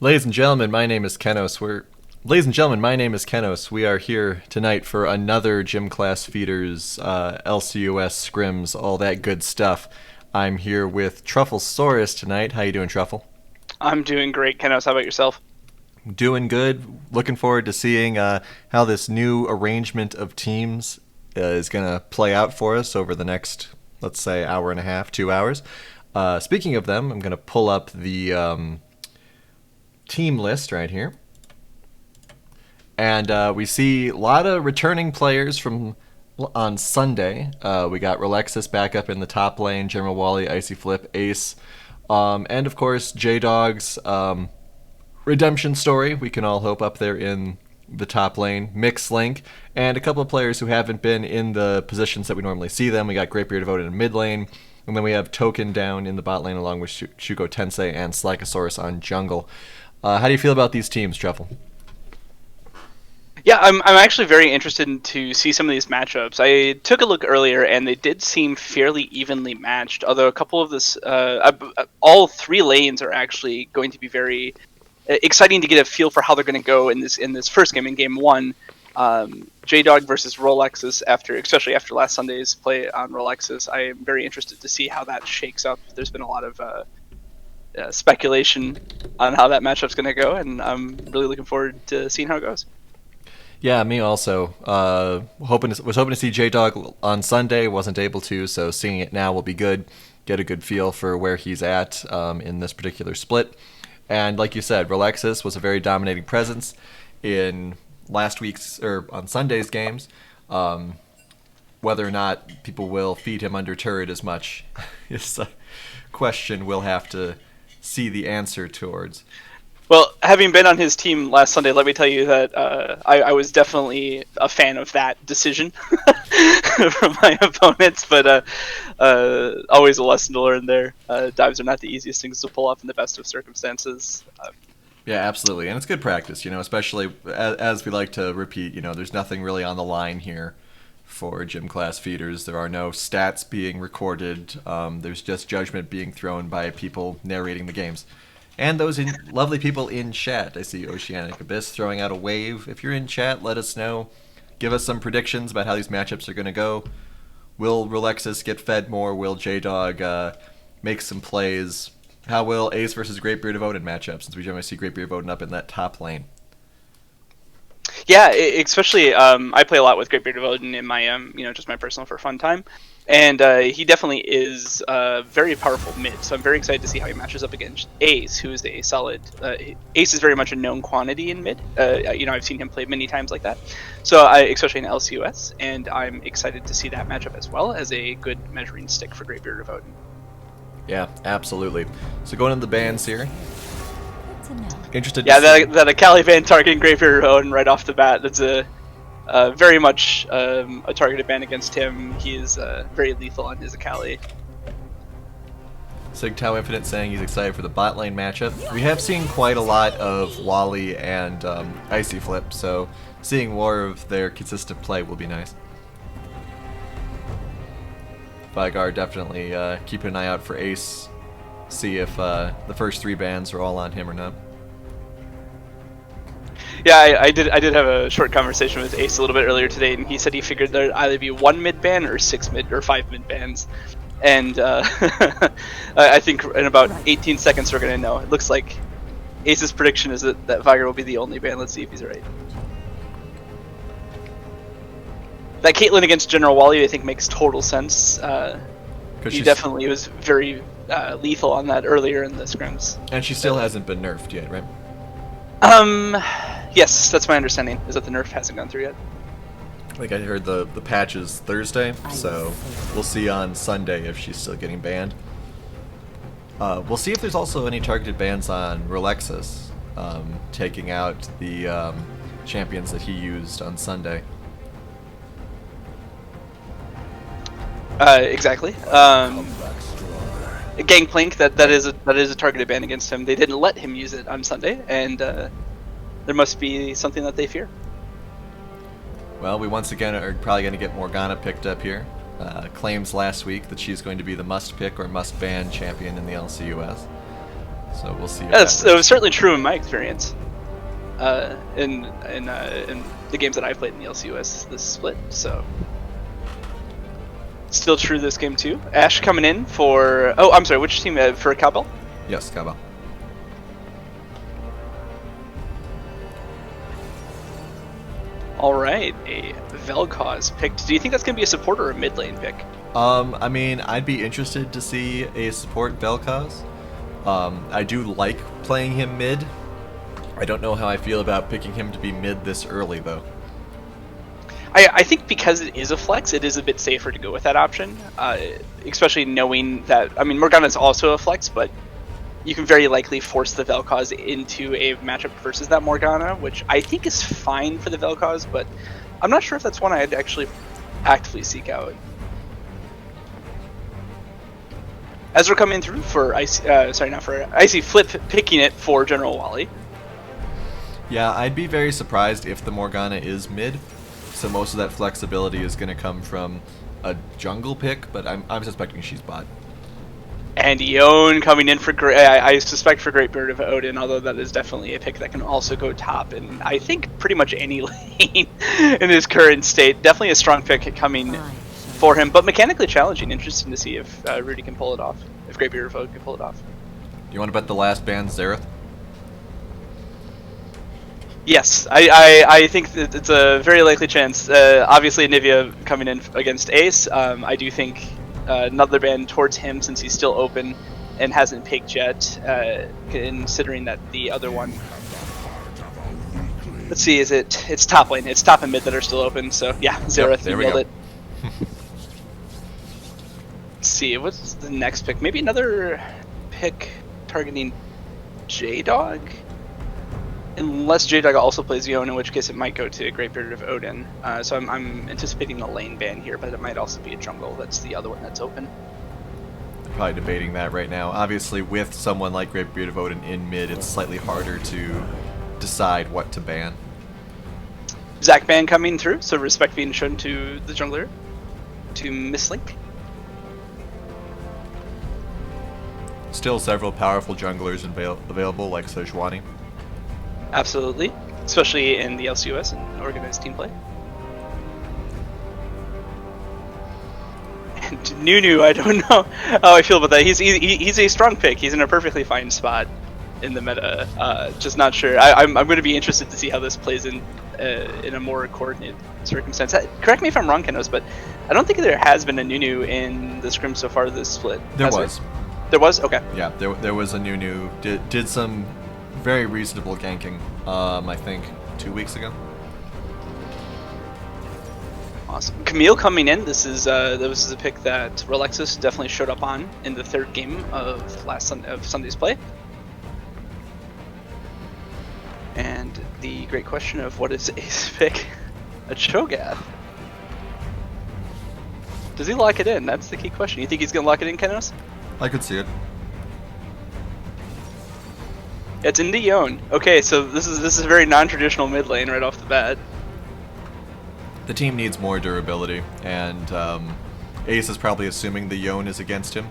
Ladies and gentlemen, my name is Kenos. We are here tonight for another Gym Class Feeders, LCUS scrims, all that good stuff. I'm here with Trufflesaurus tonight. How you doing, Truffle? I'm doing great, Kenos. How about yourself? Doing good. Looking forward to seeing how this new arrangement of teams is going to play out for us over the next, let's say, hour and a half, 2 hours. Speaking of them, I'm going to pull up the team list right here. And we see a lot of returning players from on Sunday. We got Relexus back up in the top lane, General Wally, Icy Flip, Ace, and of course J-Dog's redemption story. We can all hope up there in the top lane. Mix Link, and a couple of players who haven't been in the positions that we normally see them. We got Greatbeard devoted in mid lane, and then we have Token down in the bot lane along with Shugo Tensei and Slackosaurus on jungle. How do you feel about these teams, Truffle? Yeah, I'm actually very interested to see some of these matchups. I took a look earlier, and they did seem fairly evenly matched. Although a couple of this, all three lanes are actually going to be very exciting to get a feel for how they're going to go in this first game, in game one. J-Dog versus Rolexus, especially after last Sunday's play on Rolexus. I am very interested to see how that shakes up. There's been a lot of speculation on how that matchup's going to go, and I'm really looking forward to seeing how it goes. Yeah, me also. Was hoping to see J-Dog on Sunday, wasn't able to, so seeing it now will be good. Get a good feel for where he's at in this particular split. And like you said, Relexus was a very dominating presence in on Sunday's games. Whether or not people will feed him under turret as much is a question we'll have to see the answer towards. Well, having been on his team last Sunday, let me tell you that I was definitely a fan of that decision from my opponents, but always a lesson to learn there. Dives are not the easiest things to pull off in the best of circumstances. Yeah, absolutely, and it's good practice, especially as we like to repeat, there's nothing really on the line here for Gym Class Feeders. There are no stats being recorded. There's just judgment being thrown by people narrating the games. And those lovely people in chat. I see Oceanic Abyss throwing out a wave. If you're in chat, let us know. Give us some predictions about how these matchups are going to go. Will Relexus get fed more? Will J-Dog make some plays? How will Ace versus Greatbeard Odin match up, since we generally see Greatbeard Odin up in that top lane? Yeah, especially I play a lot with Greatbeard Odin in my just my personal for fun time. And he definitely is a very powerful mid, so I'm very excited to see how he matches up against Ace, who is a solid... Ace is very much a known quantity in mid. I've seen him play many times like that, especially in LCUS, and I'm excited to see that matchup as well as a good measuring stick for Greatbeard of Odin. Yeah, absolutely. So going into the bans here. Interested yeah, to see... that Akali ban targeting Greatbeard of Odin right off the bat, that's very much a targeted ban against him. He is very lethal on his Akali. Sigtao Infinite saying he's excited for the bot lane matchup. We have seen quite a lot of Wally and Icy Flip, so seeing more of their consistent play will be nice. Vigar definitely keeping an eye out for Ace, see if the first three bans are all on him or not. Yeah, I did have a short conversation with Ace a little bit earlier today, and he said he figured there'd either be one mid ban or 5 mid bans. And I think in about 18 seconds we're gonna know. It looks like Ace's prediction is that Vigar will be the only ban. Let's see if he's right. That Caitlyn against General Wally I think makes total sense. He definitely was very lethal on that earlier in the scrims. And she still hasn't been nerfed yet, right? Yes, that's my understanding, is that the nerf hasn't gone through yet. I think I heard the patch is Thursday, so we'll see on Sunday if she's still getting banned. We'll see if there's also any targeted bans on Relexus, taking out the champions that he used on Sunday. Exactly. Gangplank, that is a targeted ban against him. They didn't let him use it on Sunday, and there must be something that they fear. Well, we once again are probably going to get Morgana picked up here. Claims last week that she's going to be the must-pick or must-ban champion in the LCUS. So we'll see. If It was certainly true in my experience. In the games that I've played in the LCUS this split, so still true this game too. Ash coming in for I'm sorry, which team for Cowbell? Yes, Cowbell. All right, a Vel'Koz picked. Do you think that's going to be a support or a mid lane pick? I mean, I'd be interested to see a support Vel'Koz. I do like playing him mid. I don't know how I feel about picking him to be mid this early, though. I think because it is a flex, it is a bit safer to go with that option, especially knowing that, I mean, Morgana's also a flex, but you can very likely force the Vel'Koz into a matchup versus that Morgana, which I think is fine for the Vel'Koz, but I'm not sure if that's one I'd actually actively seek out. As we're coming through for Icy Flip picking it for General Wally. Yeah, I'd be very surprised if the Morgana is mid. So most of that flexibility is going to come from a jungle pick, but I'm suspecting she's bot. And Yone coming in for I suspect for Great Beard of Odin, although that is definitely a pick that can also go top, and I think pretty much any lane in his current state. Definitely a strong pick coming for him, but mechanically challenging. Interesting to see if Rudy can pull it off, if Great Beard of Odin can pull it off. You want to bet the last ban Xerath? Yes, I think that it's a very likely chance. Obviously, Nivea coming in against Ace. I do think another ban towards him since he's still open and hasn't picked yet, considering that the other one... Let's see, it's top lane. It's top and mid that are still open, so yeah, Xerath nailed it. Let's see, what's the next pick? Maybe another pick targeting J-Dog? Unless J-Dog also plays Yone, in which case it might go to Great Beard of Odin. So I'm anticipating the lane ban here, but it might also be a jungle. That's the other one that's open. Probably debating that right now. Obviously, with someone like Great Beard of Odin in mid, it's slightly harder to decide what to ban. Zac ban coming through, so respect being shown to the jungler, to Misslink. Still several powerful junglers available, like Sejuani. Absolutely, especially in the LCUS and organized team play. And Nunu, I don't know how I feel about that. He's a strong pick. He's in a perfectly fine spot in the meta. Just not sure. I'm going to be interested to see how this plays in a more coordinated circumstance. Correct me if I'm wrong, Kenos, but I don't think there has been a Nunu in the scrim so far this split. There was. There was? Okay. Yeah, there was a Nunu. Did some very reasonable ganking, I think 2 weeks ago. Awesome. Camille coming in. This is a pick that Relexus definitely showed up on in the third game of Sunday's play. And the great question of what is Ace pick? A Cho'Gath. Does he lock it in? That's the key question. You think he's gonna lock it in, Kenos? I could see it. It's into Yone. Okay, so this is a very non-traditional mid lane right off the bat. The team needs more durability, and Ace is probably assuming the Yone is against him.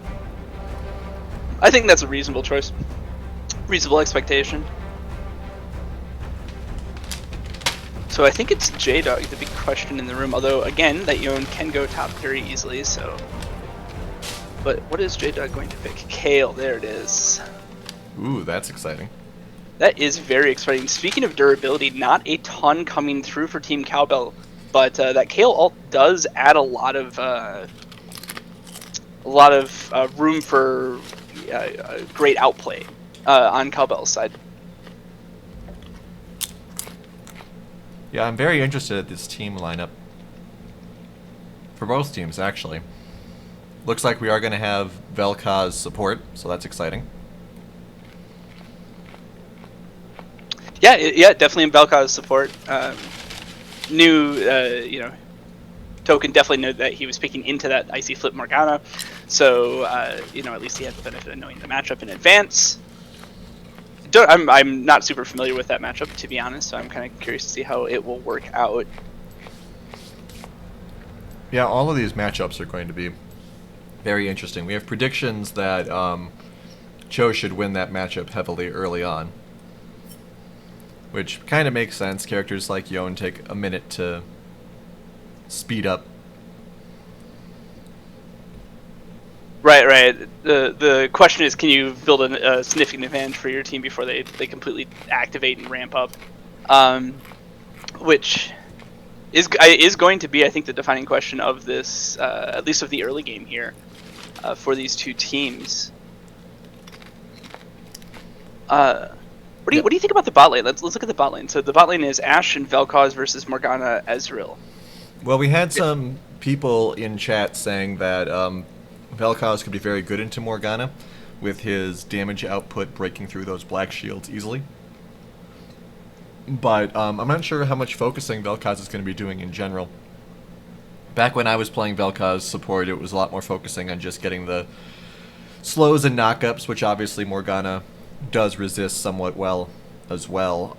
I think that's a reasonable choice. Reasonable expectation. So I think it's J-Dog, the big question in the room, although again, that Yone can go top very easily, so... But what is J-Dog going to pick? Kale, there it is. Ooh, that's exciting. That is very exciting. Speaking of durability, not a ton coming through for Team Cowbell, but that Kale ult does add a lot of room for great outplay on Cowbell's side. Yeah, I'm very interested at this team lineup. For both teams, actually. Looks like we are going to have Vel'Koz support, so that's exciting. Yeah, definitely in Vel'Koz support. Token definitely knew that he was picking into that Icy Flip Morgana, so at least he had the benefit of knowing the matchup in advance. I'm not super familiar with that matchup, to be honest, so I'm kind of curious to see how it will work out. Yeah, all of these matchups are going to be very interesting. We have predictions that Cho should win that matchup heavily early on. Which kind of makes sense. Characters like Yone take a minute to speed up. Right. The question is, can you build a significant advantage for your team before they completely activate and ramp up? Which is going to be, I think, the defining question of this, at least of the early game here, for these two teams. What do you think about the bot lane? Let's look at the bot lane. So the bot lane is Ashe and Vel'Koz versus Morgana Ezreal. Well, we had some people in chat saying that Vel'Koz could be very good into Morgana, with his damage output breaking through those black shields easily. But I'm not sure how much focusing Vel'Koz is going to be doing in general. Back when I was playing Vel'Koz support, it was a lot more focusing on just getting the slows and knockups, which obviously Morgana does resist somewhat well as well.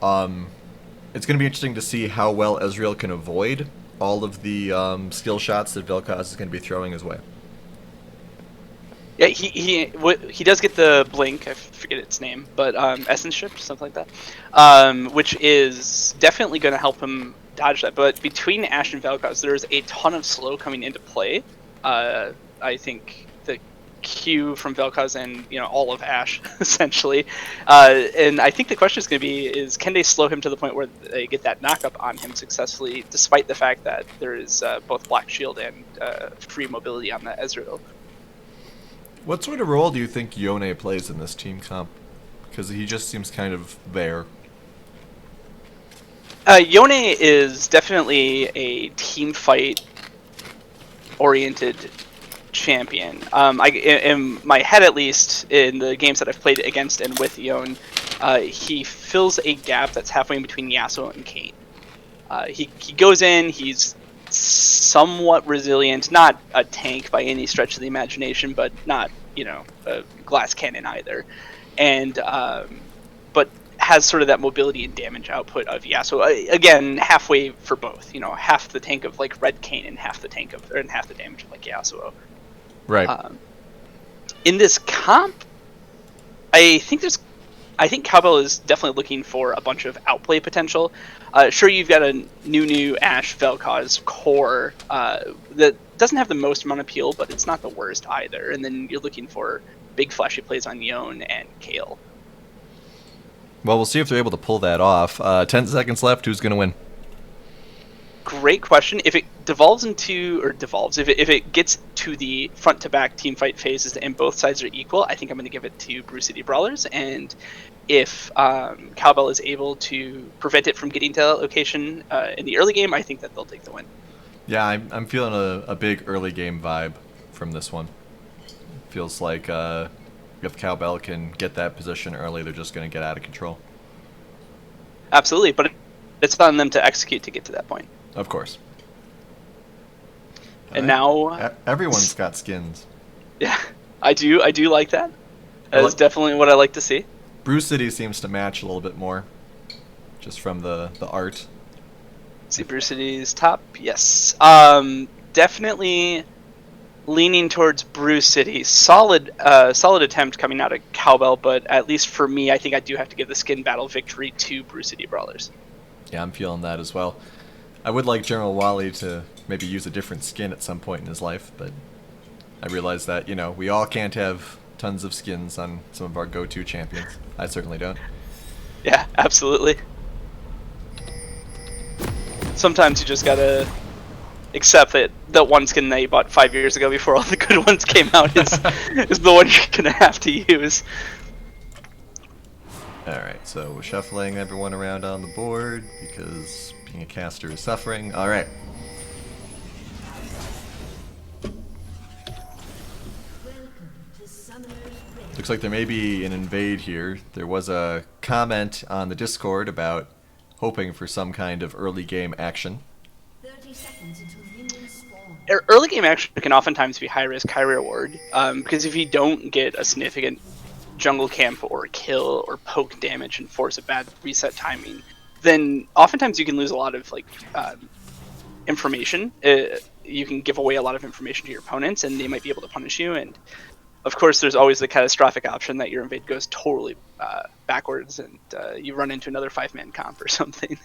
It's going to be interesting to see how well Ezreal can avoid all of the skill shots that Vel'Koz is going to be throwing his way. Yeah, he does get the blink. I forget its name, but essence shift, something like that, which is definitely going to help him dodge that. But between Ashe and Vel'Koz, there's a ton of slow coming into play. I think the Q from Vel'Koz and all of Ashe essentially, and I think the question is going to be can they slow him to the point where they get that knockup on him successfully, despite the fact that there is both Black Shield and free mobility on that Ezreal. What sort of role do you think Yone plays in this team comp? Because he just seems kind of there. Yone is definitely a team fight oriented champion. In my head, at least, in the games that I've played against and with Yone, he fills a gap that's halfway in between Yasuo and Kayn. He goes in, he's somewhat resilient, not a tank by any stretch of the imagination, but not a glass cannon either, and but has sort of that mobility and damage output of Yasuo. Again, halfway for both. Half the tank of like Red Kayn and half the damage of like Yasuo. Right. In this comp, I think Cowbell is definitely looking for a bunch of outplay potential. Sure, you've got a new Ashe Vel'Koz core that doesn't have the most amount of appeal, but it's not the worst either. And then you're looking for big flashy plays on Yone and Kayle. Well, we'll see if they're able to pull that off. 10 seconds left. Who's going to win? Great question. If it if it gets to the front to back team fight phases and both sides are equal, I think I'm going to give it to Brew City Brawlers. And if Cowbell is able to prevent it from getting to that location in the early game, I think that they'll take the win. Yeah, I'm feeling a big early game vibe from this one. Feels like if Cowbell can get that position early, they're just going to get out of control. Absolutely, but it's on them to execute to get to that point. Of course. And now everyone's got skins. Yeah, I do like that. That's definitely what I like to see. Brew City seems to match a little bit more, just from the art. See Brew City's top, yes. Definitely leaning towards Brew City. Solid attempt coming out of Cowbell, but at least for me, I think I do have to give the skin battle victory to Brew City Brawlers. Yeah, I'm feeling that as well. I would like General Wally to maybe use a different skin at some point in his life, but I realize that, we all can't have tons of skins on some of our go-to champions. I certainly don't. Yeah, absolutely. Sometimes you just gotta accept that the one skin that you bought 5 years ago before all the good ones came out is the one you're gonna have to use. Alright, so we're shuffling everyone around on the board because being a caster is suffering. Alright. Looks like there may be an invade here. There was a comment on the Discord about hoping for some kind of early game action. 30 seconds until minions spawn. Early game action can oftentimes be high risk, high reward, because if you don't get a significant jungle camp or kill or poke damage and force a bad reset timing, then oftentimes you can lose a lot of information. You can give away a lot of information to your opponents, and they might be able to punish you. And Of course, there's always the catastrophic option that your invade goes totally backwards and you run into another 5-man comp or something.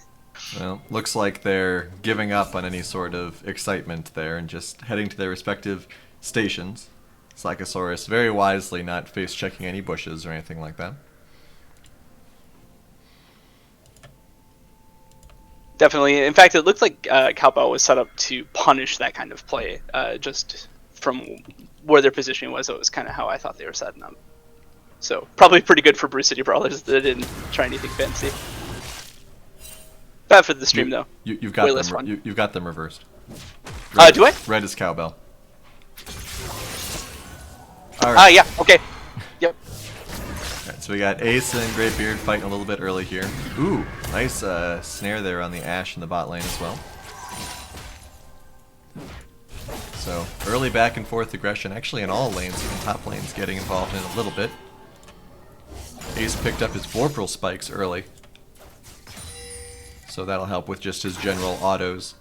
Well, looks like they're giving up on any sort of excitement there and just heading to their respective stations. Psychosaurus very wisely not face checking any bushes or anything like that. Definitely. In fact, it looked like Cowbell was set up to punish that kind of play, just from where their positioning was. It was kind of how I thought they were setting up. So probably pretty good for Bruce City Brawlers that didn't try anything fancy. Bad for the stream, though. You've got Way them. less fun. You've got them reversed. Do I? Red is Cowbell. All right. Yeah. Okay. Yep. Alright, so we got Ace and Greatbeard fighting a little bit early here. Ooh, nice snare there on the Ashe in the bot lane as well. So early back and forth aggression, actually in all lanes, even top lanes getting involved in a little bit. Ace picked up his Vorpal spikes early, so that'll help with just his general autos.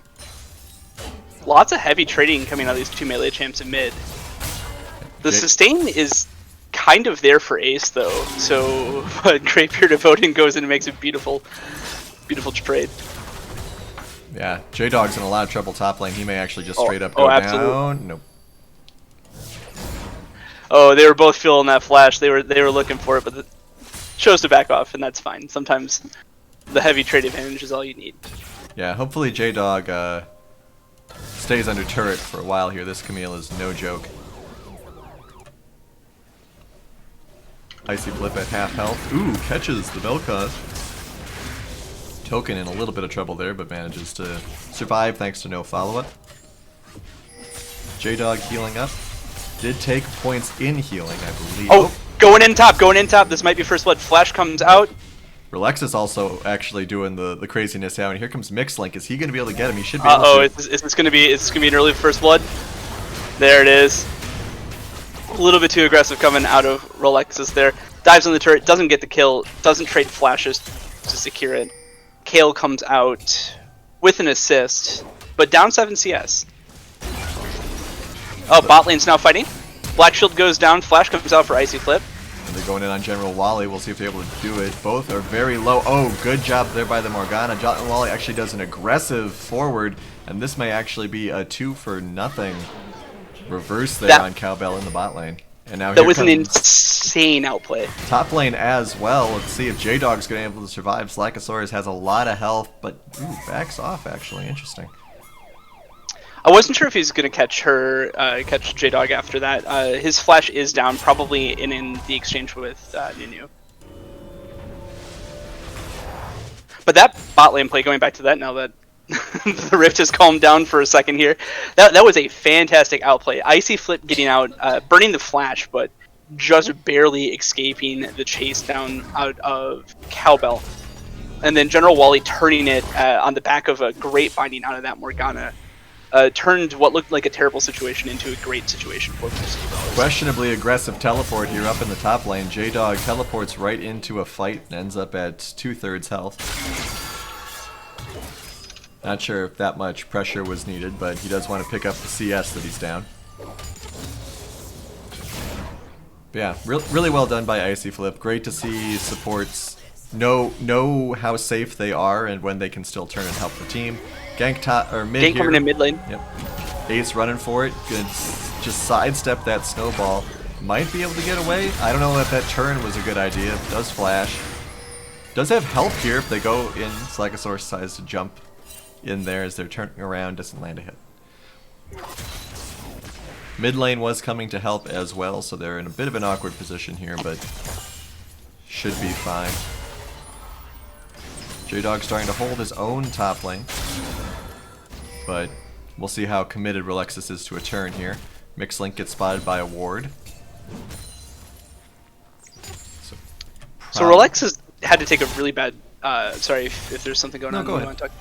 Lots of heavy trading coming out of these two melee champs in mid. The sustain is kind of there for Ace, though, so Greatbeard of Odin goes in and makes a beautiful, beautiful trade. Yeah, J-Dog's in a lot of trouble top lane. He may actually just straight up oh, go absolutely. down. Nope. Oh, they were both feeling that flash. They were looking for it, but chose to back off, and that's fine. Sometimes the heavy trade advantage is all you need. Yeah, hopefully J-Dog stays under turret for a while here. This Camille is no joke. Icy Flip at half health. Ooh, catches the Vel'Koz. Token in a little bit of trouble there, but manages to survive thanks to no follow-up. J-Dog healing up. Did take points in healing, I believe. Oh, going in top, going in top. This might be first blood. Flash comes out. Relexus also actually doing the craziness out, and here comes Mixlink. Is he going to be able to get him? He should be able to. Is this going to be an early first blood? There it is. A little bit too aggressive coming out of Relexus there. Dives on the turret, doesn't get the kill, doesn't trade flashes to secure it. Kale comes out with an assist, but down 7 CS. Oh, bot lane's now fighting. Black Shield goes down, Flash comes out for Icy Flip. And they're going in on General Wally. We'll see if they're able to do it. Both are very low. Oh, good job there by the Morgana. General Wally actually does an aggressive forward, and this may actually be a 2-for-0 reverse there on Cowbell in the bot lane. And now that was an insane outplay. Top lane as well. Let's see if J-Dog's going to be able to survive. Slackosaurus has a lot of health, but backs off actually. Interesting. I wasn't sure if he's going to catch J-Dog after that. His flash is down, probably in the exchange with Nunu. But that bot lane play, going back to that now that the Rift has calmed down for a second here, that was a fantastic outplay. Icy Flip getting out, burning the flash, but just barely escaping the chase down out of Cowbell. And then General Wally turning it on the back of a great binding out of that Morgana. Turned what looked like a terrible situation into a great situation for Bruce. Questionably aggressive teleport here up in the top lane. J-Dog teleports right into a fight and ends up at 2/3 health. Not sure if that much pressure was needed, but he does want to pick up the CS that he's down. But yeah, really well done by Icy Flip. Great to see supports know how safe they are and when they can still turn and help the team. Gank top or mid Gank here. coming in mid lane. Yep. Ace running for it. Good. Just sidestep that snowball. Might be able to get away. I don't know if that turn was a good idea. Does flash. Does have help here if they go in. Slackosaurus decides to jump in there as they're turning around. Doesn't land a hit. Mid lane was coming to help as well, so they're in a bit of an awkward position here, but should be fine. J-Dog starting to hold his own top lane, but we'll see how committed Relexus is to a turn here. Mixlink gets spotted by a ward. So Relexus had to take a really bad. Sorry if there's something going on. Go ahead.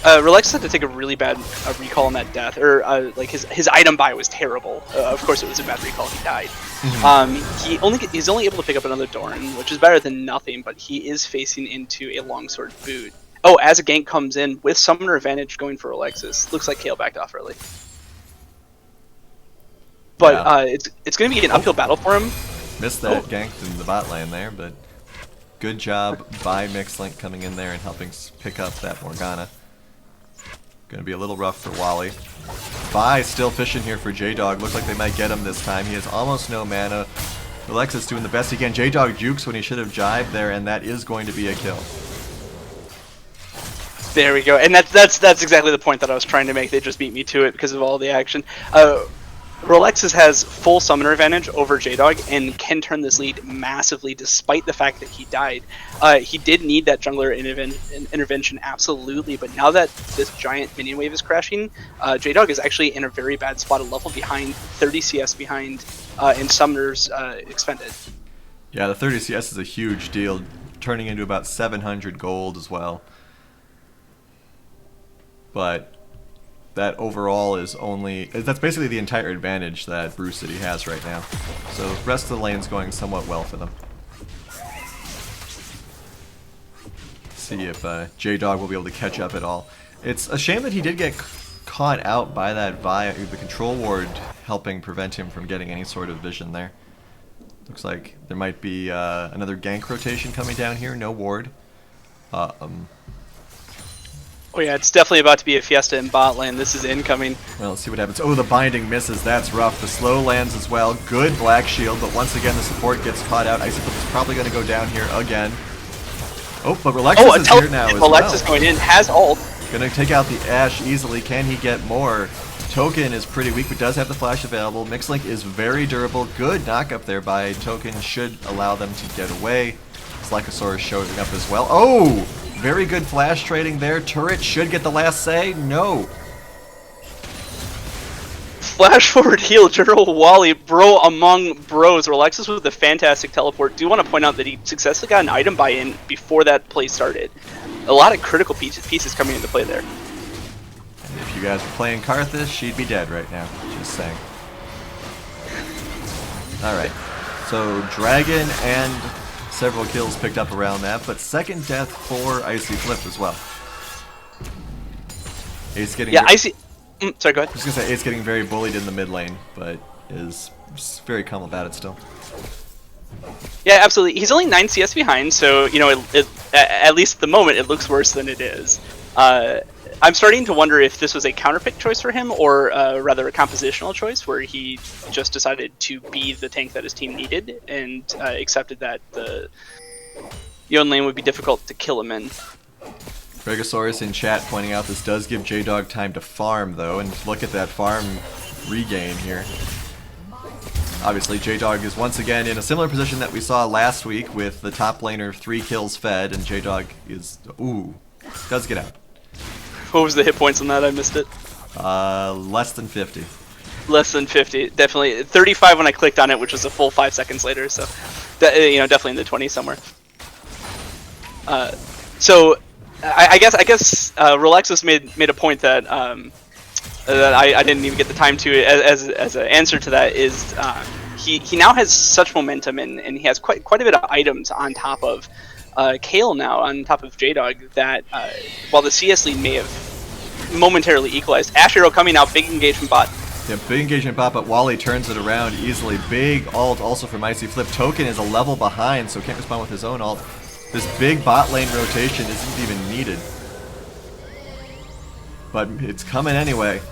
Relexus had to take a really bad recall on that death, or like his item buy was terrible. Of course, it was a bad recall. He died. He's only able to pick up another Dorn, which is better than nothing. But he is facing into a longsword boot. Oh, as a gank comes in with summoner advantage going for Relexus. Looks like Kale backed off early. But Yeah. it's going to be an uphill battle for him. Missed that gank in the bot lane there, but good job by Mixlink coming in there and helping pick up that Morgana. Gonna be a little rough for Wally. Vi still fishing here for J-Dog. Looks like they might get him this time. He has almost no mana. Alexis doing the best he can. J-Dog jukes when he should have jibed there, and that is going to be a kill. There we go, and that's exactly the point that I was trying to make. They just beat me to it because of all the action. Rolexis has full summoner advantage over J-Dog and can turn this lead massively despite the fact that he died. He did need that jungler intervention, absolutely, but now that this giant minion wave is crashing, J-Dog is actually in a very bad spot, a level behind, 30 CS behind, and summoners expended. Yeah, the 30 CS is a huge deal, turning into about 700 gold as well. But that overall is that's basically the entire advantage that Brew City has right now. So the rest of the lane's going somewhat well for them. See if J-Dog will be able to catch up at all. It's a shame that he did get caught out by that the control ward helping prevent him from getting any sort of vision there. Looks like there might be another gank rotation coming down here, no ward. Oh yeah, it's definitely about to be a fiesta in bot lane. This is incoming. Well, let's see what happens. Oh, the binding misses. That's rough. The slow lands as well. Good black shield, but once again the support gets caught out. Iceflip is probably going to go down here again. Oh, but Relexis is here now as well. Relexis going in, has ult. Going to take out the Ashe easily. Can he get more? Token is pretty weak, but does have the flash available. Mixlink is very durable. Good knock up there by Token. Should allow them to get away. Slackosaurus showing up as well. Oh! Very good flash trading there. Turret should get the last say. No. Flash forward heal, General Wally, bro among bros. Relexis with a fantastic teleport. Do want to point out that he successfully got an item buy-in before that play started. A lot of critical pieces coming into play there. And if you guys were playing Karthus, she'd be dead right now. Just saying. Alright. So, Dragon and several kills picked up around that, but second death for Icy Flip as well. Ace getting... Yeah, Icy... sorry, go ahead. I was going to say Ace getting very bullied in the mid lane, but is very calm about it still. Yeah, absolutely. He's only 9 CS behind, so, you know, at least at the moment, it looks worse than it is. I'm starting to wonder if this was a counterpick choice for him, or rather a compositional choice, where he just decided to be the tank that his team needed, and accepted that the Yon lane would be difficult to kill him in. Bregosaurus in chat pointing out this does give J-Dog time to farm, though, and look at that farm regain here. Obviously, J-Dog is once again in a similar position that we saw last week with the top laner 3 kills fed, and J-Dog is... ooh, does get out. What was the hit points on that? I missed it. Less than 50. Less than 50, definitely. 35 when I clicked on it, which was a full 5 seconds later, so... you know, definitely in the 20s somewhere. So... I guess Relexis made a point that that I didn't even get the time to as an answer to that is he now has such momentum and he has quite a bit of items on top of Kale now on top of J-Dog that while the CS lead may have momentarily equalized. Ashe Arrow coming out, big engagement bot. Yeah, big engagement bot, but Wally turns it around easily. Big ult also from Icy Flip. Token is a level behind, so can't respond with his own ult. This big bot lane rotation isn't even needed. But it's coming anyway.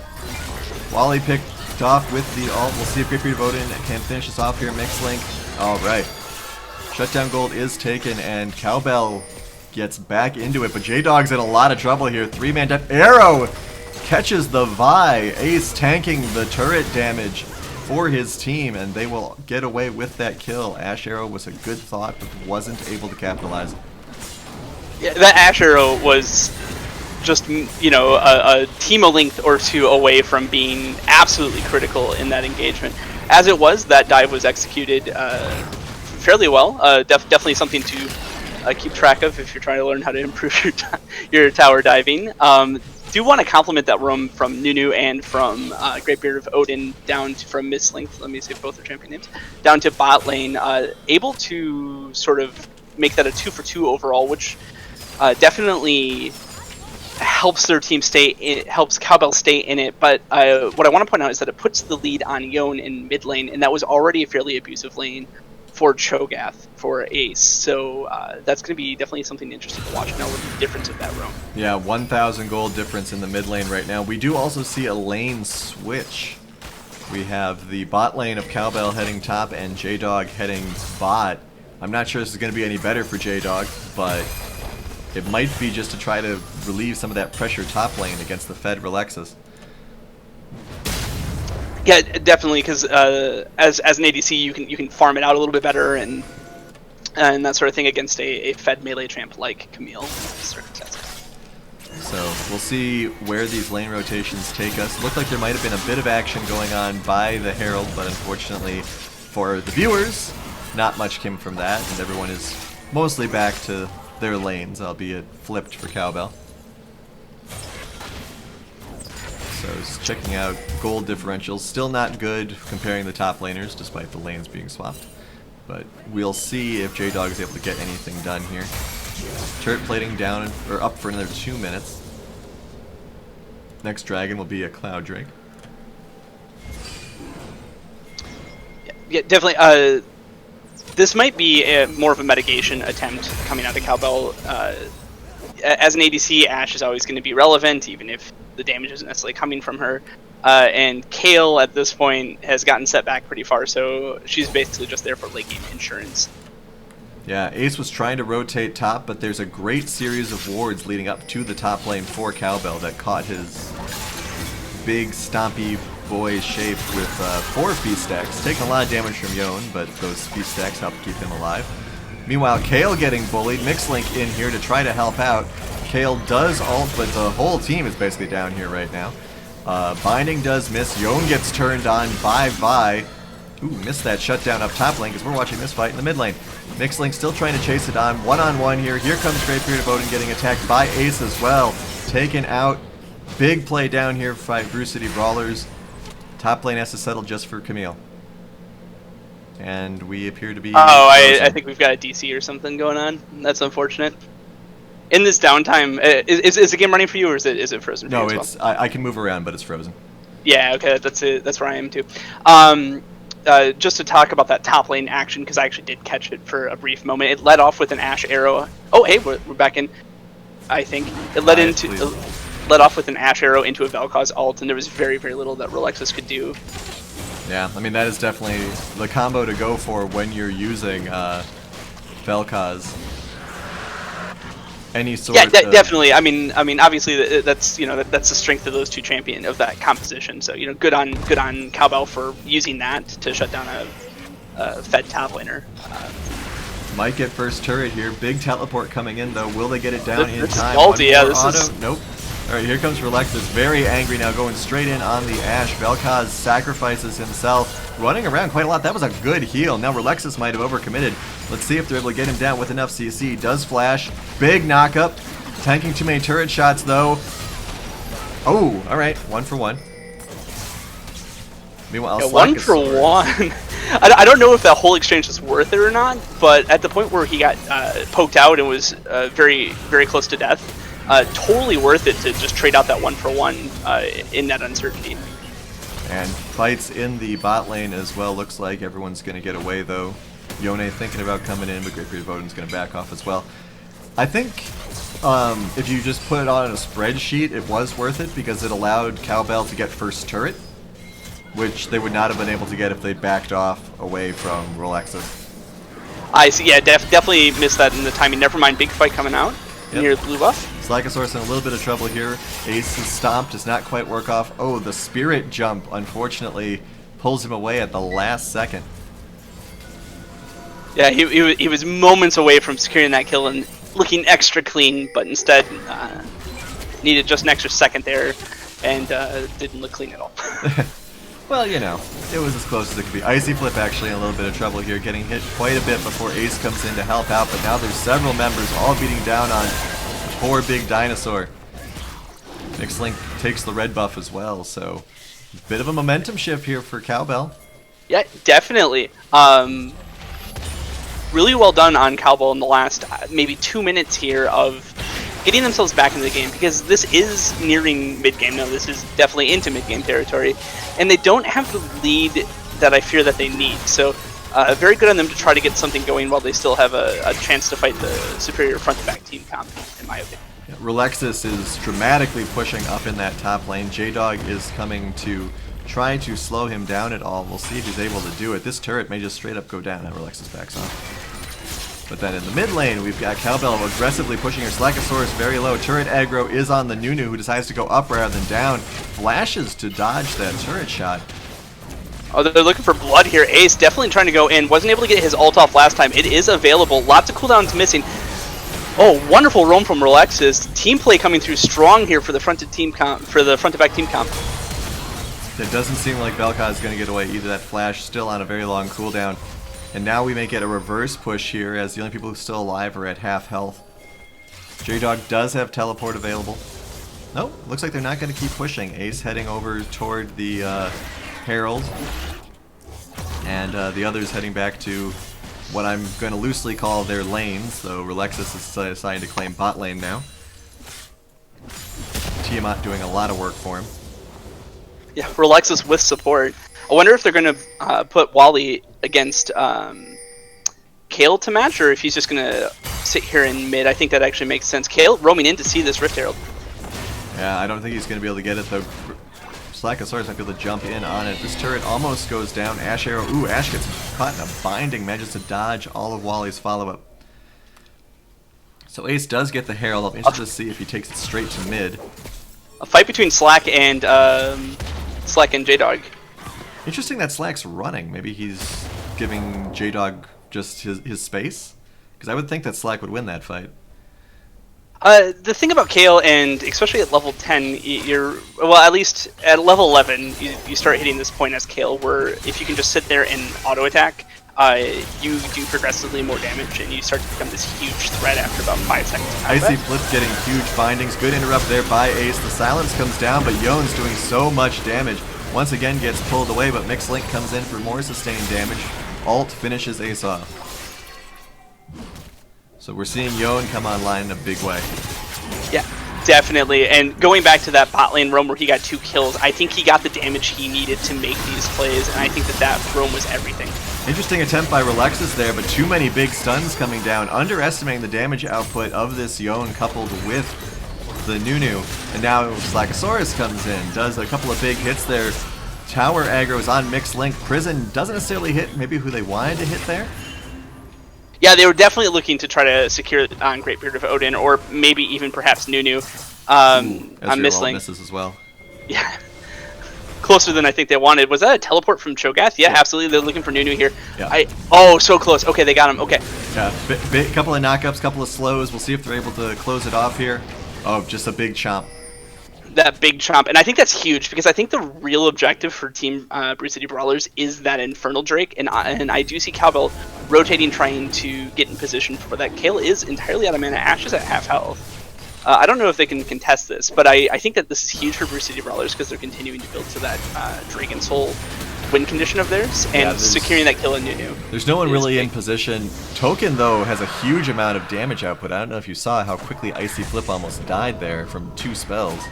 Wally picked off with the ult. We'll see if Great Beard of Odin can finish this off here. Mixlink. Alright. Shutdown gold is taken and Cowbell gets back into it. But J-Dog's in a lot of trouble here. 3-man death. Arrow catches the Vi. Ace tanking the turret damage for his team, and they will get away with that kill. Ashe Arrow was a good thought, but wasn't able to capitalize. Yeah, that Ashe Arrow was just, you know, a team length or two away from being absolutely critical in that engagement. As it was, that dive was executed fairly well. Definitely something to keep track of if you're trying to learn how to improve your tower diving. Do want to compliment that roam from Nunu and from Great Beard of Odin down to, from Mixlink, let me see if both are champion names, down to bot lane, able to sort of make that a 2-for-2 overall, which definitely helps their team helps Cowbell stay in it. But what I want to point out is that it puts the lead on Yone in mid lane, and that was already a fairly abusive lane for Cho'Gath, for Ace. So that's going to be definitely something interesting to watch now with the difference of that roam. Yeah, 1,000 gold difference in the mid lane right now. We do also see a lane switch. We have the bot lane of Cowbell heading top and J-Dog heading bot. I'm not sure this is going to be any better for J-Dog, but it might be just to try to relieve some of that pressure top lane against the fed Relexus. Yeah, definitely, because as an ADC, you can farm it out a little bit better and that sort of thing against a fed melee champ like Camille. So we'll see where these lane rotations take us. Looked like there might have been a bit of action going on by the Herald, but unfortunately for the viewers, not much came from that, and everyone is mostly back to their lanes, albeit flipped for Cowbell. So just checking out gold differentials, still not good comparing the top laners despite the lanes being swapped. But we'll see if J-Dog is able to get anything done here. Turret plating down or up for another 2 minutes. Next dragon will be a Cloud Drake. Yeah, definitely. This might be more of a mitigation attempt coming out of Cowbell. As an ADC, Ashe is always going to be relevant, even if the damage isn't necessarily coming from her. And Kayle at this point has gotten set back pretty far, so she's basically just there for late game insurance. Yeah, Ace was trying to rotate top, but there's a great series of wards leading up to the top lane for Cowbell that caught his big stompy boy shape with 4 feast stacks. Taking a lot of damage from Yone, but those feast stacks help keep him alive. Meanwhile, Kayle getting bullied. Mixlink in here to try to help out. Kayle does ult, but the whole team is basically down here right now. Binding does miss. Yone gets turned on by Vi. Ooh, missed that shutdown up top lane because we're watching this fight in the mid lane. Mixlink still trying to chase it on. One-on-one here. Here comes Great Beard of Odin getting attacked by Ace as well. Taken out. Big play down here by Brew City Brawlers. Top lane has to settle just for Camille. And we appear to be... Oh, I think we've got a DC or something going on. That's unfortunate. In this downtime, is the game running for you, or is it frozen for you No, as well? it's I can move around, but it's frozen. Yeah, okay, that's it. That's where I am too. Just to talk about that top lane action, because I actually did catch it for a brief moment. It led off with an Ashe arrow. Oh, hey, we're back in. I think it led off with an Ashe arrow into a Vel'Koz ult, and there was very, very little that Relexus could do. Yeah, I mean that is definitely the combo to go for when you're using Vel'Koz. Any sort. Yeah, definitely. I mean, obviously that's that's the strength of those two of that composition. So good on Cowbell for using that to shut down a fed top laner. Might get first turret here. Big teleport coming in though. Will they get it down in time? Salty, yeah, this is... Nope. Alright, here comes Relexus. Very angry now, going straight in on the Ashe. Vel'Koz sacrifices himself. Running around quite a lot. That was a good heal. Now Relexus might have overcommitted. Let's see if they're able to get him down with enough CC. Does flash. Big knockup. Tanking too many turret shots though. Oh, alright. 1 for 1. Meanwhile, yeah, 1 for 1. I don't know if that whole exchange was worth it or not, but at the point where he got poked out and was very, very close to death, totally worth it to just trade out that 1 for 1 in that uncertainty. And fights in the bot lane as well. Looks like everyone's going to get away though. Yone thinking about coming in, but Great Beard of Odin's going to back off as well. I think if you just put it on a spreadsheet, it was worth it because it allowed Cowbell to get first turret, which they would not have been able to get if they backed off away from Relexus. I see, yeah, definitely missed that in the timing. Never mind, big fight coming out near the blue buff. Slackosaurus in a little bit of trouble here. Ace's stomp does not quite work off. Oh, the spirit jump, unfortunately, pulls him away at the last second. Yeah, he was moments away from securing that kill and looking extra clean, but instead needed just an extra second there and didn't look clean at all. Well, it was as close as it could be. Icy Flip actually in a little bit of trouble here, getting hit quite a bit before Ace comes in to help out, but now there's several members all beating down on poor Big Dinosaur. Mixlink takes the red buff as well, so bit of a momentum shift here for Cowbell. Yeah, definitely. Really well done on Cowbell in the last maybe 2 minutes here of getting themselves back into the game, because this is nearing mid-game now. This is definitely into mid-game territory, and they don't have the lead that I fear that they need. So very good on them to try to get something going while they still have a chance to fight the superior front-to-back team comp, in my opinion. Yeah, Relexus is dramatically pushing up in that top lane. J-Dog is coming to try to slow him down at all. We'll see if he's able to do it. This turret may just straight up go down, and Relexus backs off. But then in the mid lane, we've got Cowbell aggressively pushing her Slackosaurus very low. Turret aggro is on the Nunu, who decides to go up rather than down. Flashes to dodge that turret shot. Oh, they're looking for blood here. Ace definitely trying to go in. Wasn't able to get his ult off last time. It is available. Lots of cooldowns missing. Oh, wonderful roam from Relexus. Team play coming through strong here for the front to back team comp. It doesn't seem like Vel'Koz is going to get away either. That flash still on a very long cooldown. And now we may get a reverse push here, as the only people who are still alive are at half health. J-Dog does have teleport available. Nope, looks like they're not going to keep pushing. Ace heading over toward the Herald. And the others heading back to what I'm going to loosely call their lanes, though Relexus is deciding to claim bot lane now. Tiamat doing a lot of work for him. Yeah, Relexus with support. I wonder if they're going to put Wally against Kale to match, or if he's just going to sit here in mid. I think that actually makes sense. Kale roaming in to see this Rift Herald. Yeah, I don't think he's going to be able to get it, though. Slackosaurus might be able to jump in on it. This turret almost goes down. Ash arrow. Ooh, Ash gets caught in a binding, manages to dodge all of Wally's follow-up. So Ace does get the Herald. I'm interested to see if he takes it straight to mid. A fight between Slack and J-Dog. Interesting that Slack's running. Maybe he's giving J-Dog just his space? Because I would think that Slack would win that fight. The thing about Kale, and especially at level 10, well, at least at level 11, you start hitting this point as Kale, where if you can just sit there and auto-attack, you do progressively more damage, and you start to become this huge threat after about 5 seconds of combat. Icy Flip getting huge bindings. Good interrupt there by Ace. The silence comes down, but Yone's doing so much damage. Once again gets pulled away, but Mixed Link comes in for more sustained damage. Ult finishes Ace off. So we're seeing Yone come online in a big way. Yeah, definitely. And going back to that bot lane roam where he got 2 kills, I think he got the damage he needed to make these plays, and I think that roam was everything. Interesting attempt by Relexus there, but too many big stuns coming down, underestimating the damage output of this Yone coupled with the Nunu. And now Slackosaurus comes in, does a couple of big hits there. Tower aggro's on Mixed Link. Prison doesn't necessarily hit maybe who they wanted to hit there. Yeah, they were definitely looking to try to secure on Great Beard of Odin, or maybe even perhaps Nunu on Mixed Link. Misses as well. Yeah. Closer than I think they wanted. Was that a teleport from Cho'Gath? Yeah, absolutely. They're looking for Nunu here. Yeah. Oh, so close. Okay, they got him. Okay. Yeah, couple of knockups, couple of slows. We'll see if they're able to close it off here. Oh, just a big chomp. That big chomp. And I think that's huge, because I think the real objective for Team Brew City Brawlers is that Infernal Drake, and I do see Cowbell rotating, trying to get in position for that. Kale is entirely out of mana. Ash is at half health. I don't know if they can contest this, but I think that this is huge for Brew City Brawlers, because they're continuing to build to that Dragon Soul win condition of theirs, and securing that kill in Nunu. There's no one really in position. Token, though, has a huge amount of damage output. I don't know if you saw how quickly Icy Flip almost died there from 2 spells.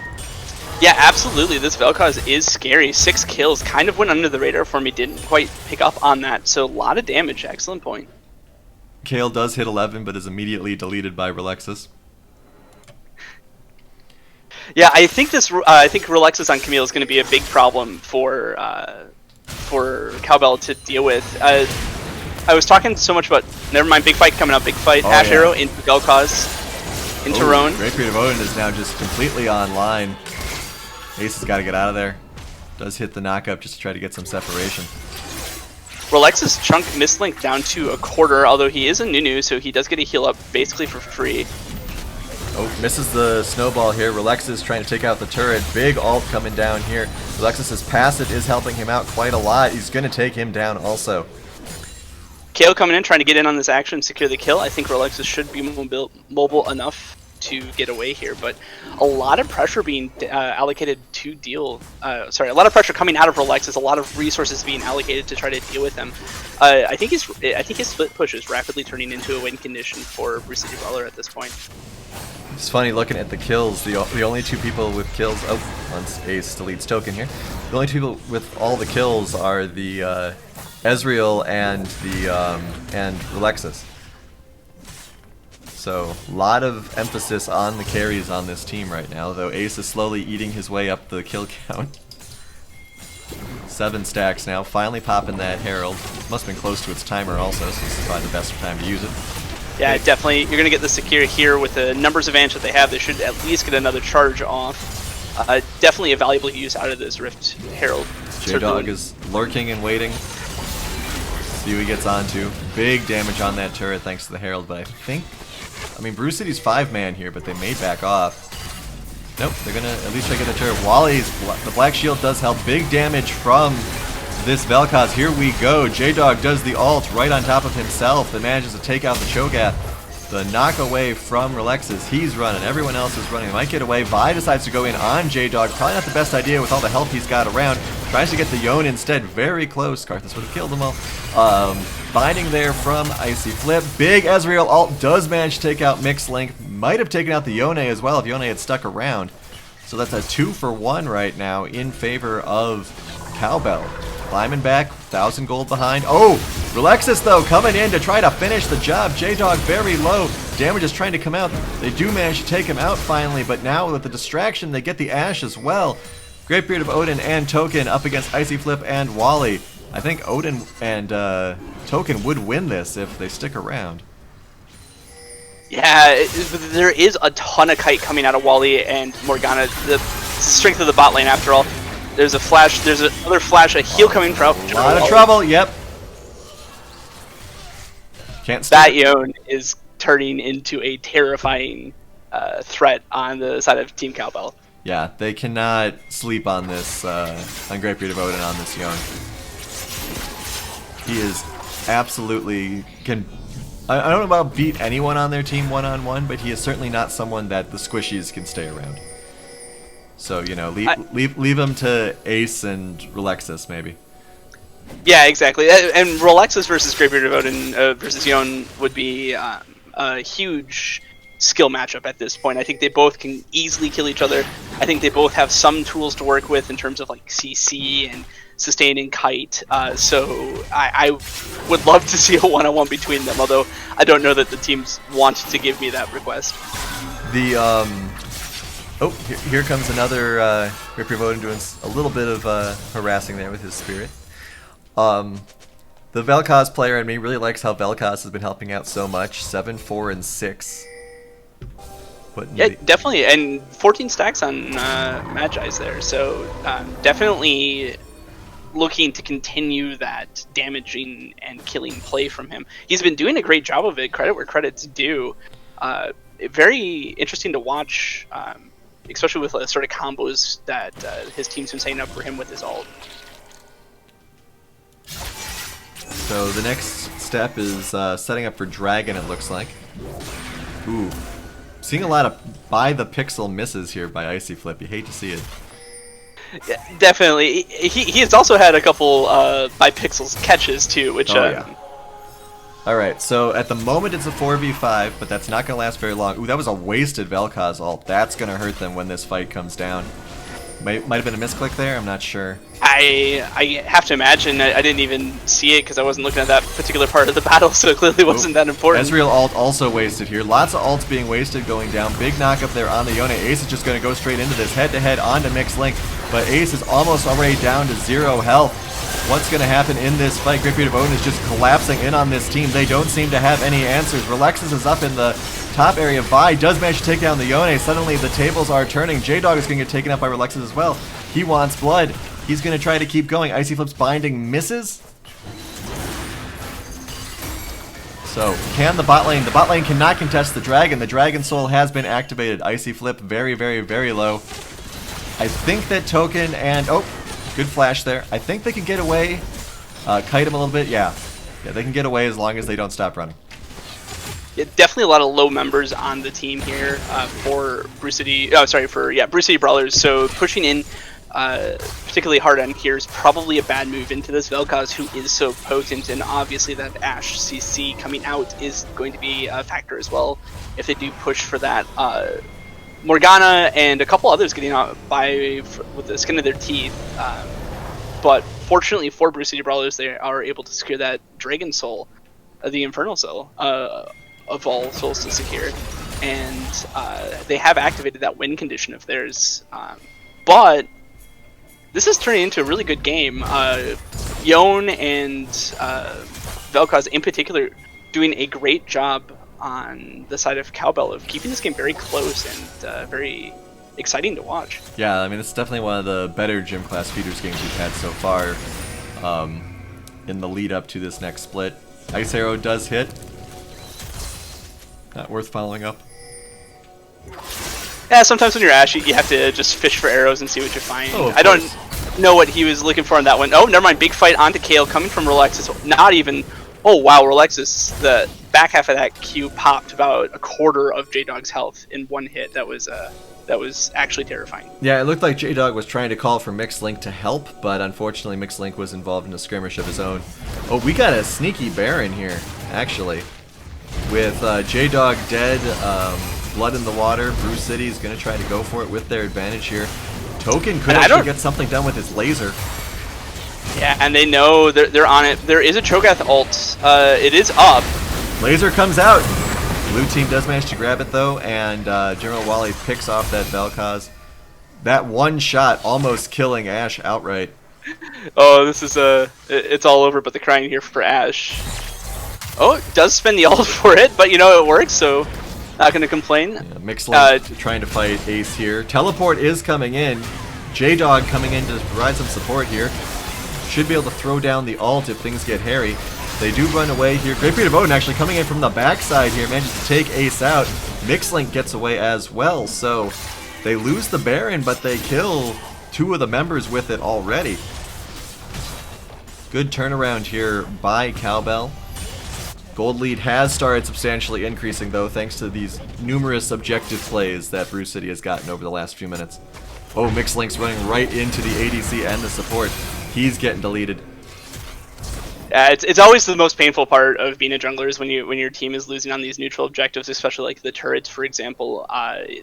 Yeah, absolutely. This Vel'Koz is scary. 6 kills. Kind of went under the radar for me. Didn't quite pick up on that. So a lot of damage. Excellent point. Kale does hit 11, but is immediately deleted by Relexus. Yeah, I think Relexus on Camille is going to be a big problem for Cowbell to deal with. I was talking so much about. Never mind. Big fight coming up. Big fight. Ash Arrow into Vel'Koz. Into Roan. Great Beard of Odin is now just completely online. Ace has got to get out of there. Does hit the knockup just to try to get some separation. Relexus chunk Mistlink down to a quarter, although he is a Nunu, so he does get a heal up basically for free. Oh, misses the snowball here. Relexus trying to take out the turret. Big ult coming down here. Relexus's passive is helping him out quite a lot. He's going to take him down also. Kale coming in, trying to get in on this action, secure the kill. I think Relexus should be mobile enough to get away here, but a lot of pressure being allocated to deal. A lot of pressure coming out of Relexus. A lot of resources being allocated to try to deal with them. I think his split push is rapidly turning into a win condition for Brew City Brawler at this point. It's funny looking at the kills. The only two people with kills. Oh, once Ace deletes Token here. The only two people with all the kills are the Ezreal and the and Relexus. So a lot of emphasis on the carries on this team right now. Though Ace is slowly eating his way up the kill count. 7 stacks now. Finally popping that Herald. Must have been close to its timer also, so this is probably the best time to use it. Yeah, definitely. You're going to get the secure here with the numbers advantage that they have. They should at least get another charge off. Definitely a valuable use out of this Rift Herald. J-Dog is lurking and waiting. See who he gets onto. Big damage on that turret thanks to the Herald, but I mean, Brew City's 5-man here, but they may back off. Nope, they're going to at least try to get the turret. The Black Shield does help. Big damage from this Vel'Koz. Here we go. J-Dog does the ult right on top of himself that manages to take out the Cho'Gath. The knock away from Relexus. He's running. Everyone else is running. They might get away. Vi decides to go in on J-Dog. Probably not the best idea with all the health he's got around. Tries to get the Yone instead. Very close. Karthus would have killed them all. Binding there from Icy Flip. Big Ezreal ult does manage to take out Mixed Link. Might have taken out the Yone as well if Yone had stuck around. So that's a 2-for-1 right now in favor of Cowbell. Climbing back, 1,000 gold behind. Oh, Relexus though coming in to try to finish the job. J-Dog very low. Damage is trying to come out. They do manage to take him out finally, but now with the distraction, they get the Ashe as well. Great Beard of Odin and Token up against Icy Flip and Wally. I think Odin and Token would win this if they stick around. Yeah, there is a ton of kite coming out of Wally and Morgana. The strength of the bot lane after all. There's a flash, there's another flash, a heal coming from. A lot of trouble, yep. Can't stop. That Yone is turning into a terrifying threat on the side of Team Cowbell. Yeah, they cannot sleep on this, on Great Beard of Odin on this Yone. He is absolutely, I don't know about beat anyone on their team one-on-one, but he is certainly not someone that the squishies can stay around. So, you know, leave him to Ace and Relexus, maybe. Yeah, exactly. And Relexus versus Great Beard of Odin versus Yone would be a huge skill matchup at this point. I think they both can easily kill each other. I think they both have some tools to work with in terms of like CC and sustaining kite. So I would love to see a one-on-one between them, although I don't know that the teams want to give me that request. The oh, here comes another Great Beard of Odin doing a little bit of harassing there with his spirit. The Vel'Koz player in me really likes how Vel'Koz has been helping out so much. 7, 4, and 6. Yeah, definitely, and 14 stacks on Magi's there, so definitely looking to continue that damaging and killing play from him. He's been doing a great job of it, credit where credit's due. Very interesting to watch, especially with the sort of combos that his team's been setting up for him with his ult. So the next step is setting up for Dragon, it looks like. Ooh. Seeing a lot of by the pixel misses here by Icy Flip. You hate to see it. Yeah, definitely. He has also had a couple by pixels catches too, which yeah. Alright, so at the moment it's a 4v5, but that's not going to last very long. Ooh, that was a wasted Vel'Koz ult. That's going to hurt them when this fight comes down. Might have been a misclick there, I'm not sure. I have to imagine. I didn't even see it because I wasn't looking at that particular part of the battle, so it clearly wasn't that important. Ezreal ult also wasted here. Lots of ults being wasted going down. Big knock up there on the Yone. Ace is just going to go straight into this head-to-head onto Mixed Link, but Ace is almost already down to 0 health. What's going to happen in this fight? Great Beard of Odin is just collapsing in on this team. They don't seem to have any answers. Relexus is up in the top area. Vi does manage to take down the Yone. Suddenly the tables are turning. J-Dog is going to get taken out by Relexus as well. He wants blood. He's going to try to keep going. Icy Flip's binding misses. So, can the bot lane? The bot lane cannot contest the Dragon. The Dragon Soul has been activated. Icy Flip very, very, very low. I think that Token and... Oh, good flash there. I think they can get away. Kite him a little bit. Yeah, they can get away as long as they don't stop running. Yeah, definitely a lot of low members on the team here for Brew City. Oh, sorry, for Brew City Brawlers. So pushing in particularly hard end here, is probably a bad move into this Vel'Koz, who is so potent, and obviously that Ashe CC coming out is going to be a factor as well if they do push for that. Morgana and a couple others getting out with the skin of their teeth, but fortunately for Brew City Brawlers, they are able to secure that Dragon Soul, the Infernal Soul, of all souls to secure, and they have activated that win condition of theirs. But this is turning into a really good game. Yone and Vel'Koz in particular doing a great job on the side of Cowbell of keeping this game very close and very exciting to watch. Yeah, I mean, it's definitely one of the better Gym Class Feeders games we've had so far in the lead up to this next split. Ice Arrow does hit. Not worth following up. Yeah, sometimes when you're Ashe, you have to just fish for arrows and see what you find. Oh, I don't know what he was looking for on that one. Oh, never mind. Big fight onto Kale coming from Rolexus. Not even... Oh, wow, Rolexus. The back half of that Q popped about a quarter of J-Dog's health in one hit. That was actually terrifying. Yeah, it looked like J-Dog was trying to call for Mixed Link to help, but unfortunately Mixed Link was involved in a skirmish of his own. Oh, we got a sneaky Baron here, actually. With J-Dog dead, blood in the water, Brew City is going to try to go for it with their advantage here. Token could actually get something done with his laser. Yeah, and they know they're on it. There is a Cho'Gath ult. It is up. Laser comes out. Blue team does manage to grab it though, and General Wally picks off that Vel'Koz. That one shot almost killing Ashe outright. Oh, this is it's all over but the crying here for Ashe. Oh, it does spend the ult for it, but you know it works, so not going to complain. Yeah, Mixlink trying to fight Ace here. Teleport is coming in. J-Dog coming in to provide some support here. Should be able to throw down the ult if things get hairy. They do run away here. Great Beard of Odin actually coming in from the backside here, manages to take Ace out. Mixlink gets away as well, so they lose the Baron, but they kill two of the members with it already. Good turnaround here by Cowbell. Gold lead has started substantially increasing though, thanks to these numerous objective plays that Brew City has gotten over the last few minutes. Oh, Mixlink's running right into the ADC and the support. He's getting deleted. Yeah, it's always the most painful part of being a jungler is when your team is losing on these neutral objectives, especially like the turrets, for example.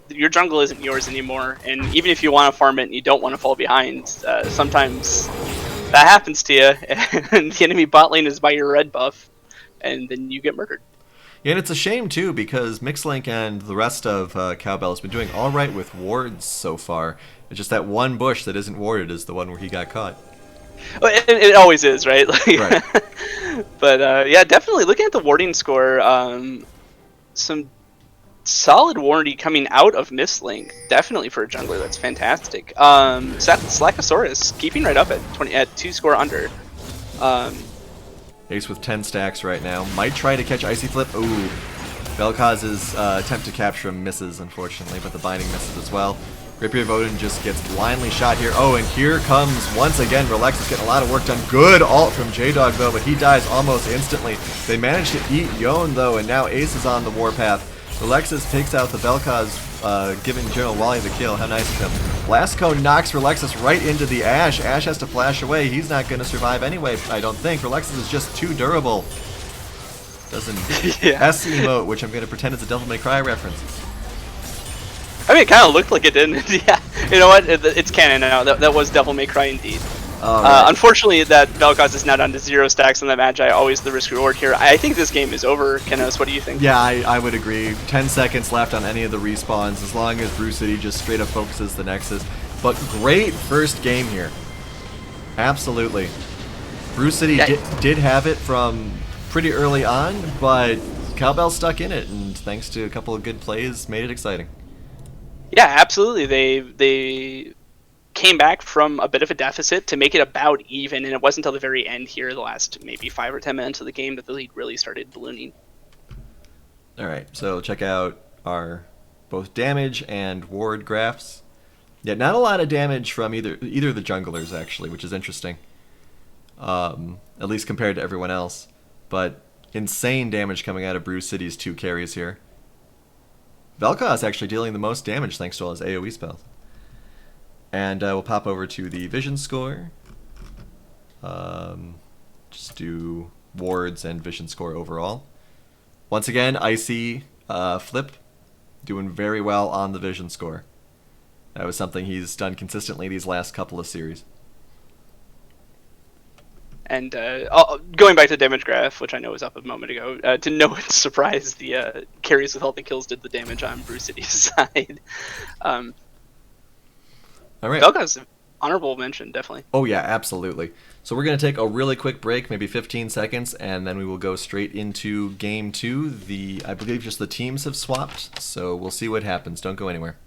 Your jungle isn't yours anymore, and even if you want to farm it and you don't want to fall behind, sometimes that happens to you, and the enemy bot lane is by your red buff, and then you get murdered. Yeah, and it's a shame too because Mixlink and the rest of Cowbell has been doing all right with wards so far. It's just that one bush that isn't warded is the one where he got caught. Well, it always is, right? Right. But yeah, definitely looking at the warding score, some solid warding coming out of Mistlink. Definitely for a jungler, that's fantastic. Slackosaurus keeping right up at 2 score under. Ace with 10 stacks right now. Might try to catch Icy Flip. Ooh. Vel'Koz's attempt to capture him misses, unfortunately, but the binding misses as well. Great Beard of Odin just gets blindly shot here. Oh, and here comes, once again, Relax is getting a lot of work done. Good ult from J-Dog, though, but he dies almost instantly. They manage to eat Yone, though, and now Ace is on the warpath. Relexus takes out the Vel'Koz, giving General Wally the kill. How nice of him. Blast Cone knocks Relexus right into the Ashe. Ashe has to flash away. He's not going to survive anyway, I don't think. Relexus is just too durable. Doesn't S emote, which I'm going to pretend is a Devil May Cry reference. I mean, it kind of looked like it didn't. Yeah, you know what? It's canon now. That was Devil May Cry indeed. Right. Unfortunately, that Vel'Koz is now down to 0 stacks on that Magi. Always the risk reward here. I think this game is over. Kenos, what do you think? Yeah, I would agree. 10 seconds left on any of the respawns, as long as Brew City just straight up focuses the Nexus. But great first game here. Absolutely. Brew City did have it from pretty early on, but Cowbell stuck in it, and thanks to a couple of good plays, made it exciting. Yeah, absolutely. They came back from a bit of a deficit to make it about even, and it wasn't until the very end here, the last maybe 5 or 10 minutes of the game, that the lead really started ballooning. All right, so check out our both damage and ward graphs. Yeah, not a lot of damage from either of the junglers actually, which is interesting. At least compared to everyone else, but insane damage coming out of Brew City's 2 carries here. Vel'Koz actually dealing the most damage thanks to all his AoE spells. And we'll pop over to the vision score. Just do wards and vision score overall. Once again, Icy Flip doing very well on the vision score. That was something he's done consistently these last couple of series. And going back to the damage graph, which I know was up a moment ago, to no one's surprise, the carries with all the kills did the damage on Brew City's side. All right. Velga's honorable mention, definitely. Oh yeah, absolutely. So we're going to take a really quick break, maybe 15 seconds, and then we will go straight into Game 2. I believe just the teams have swapped, so we'll see what happens. Don't go anywhere.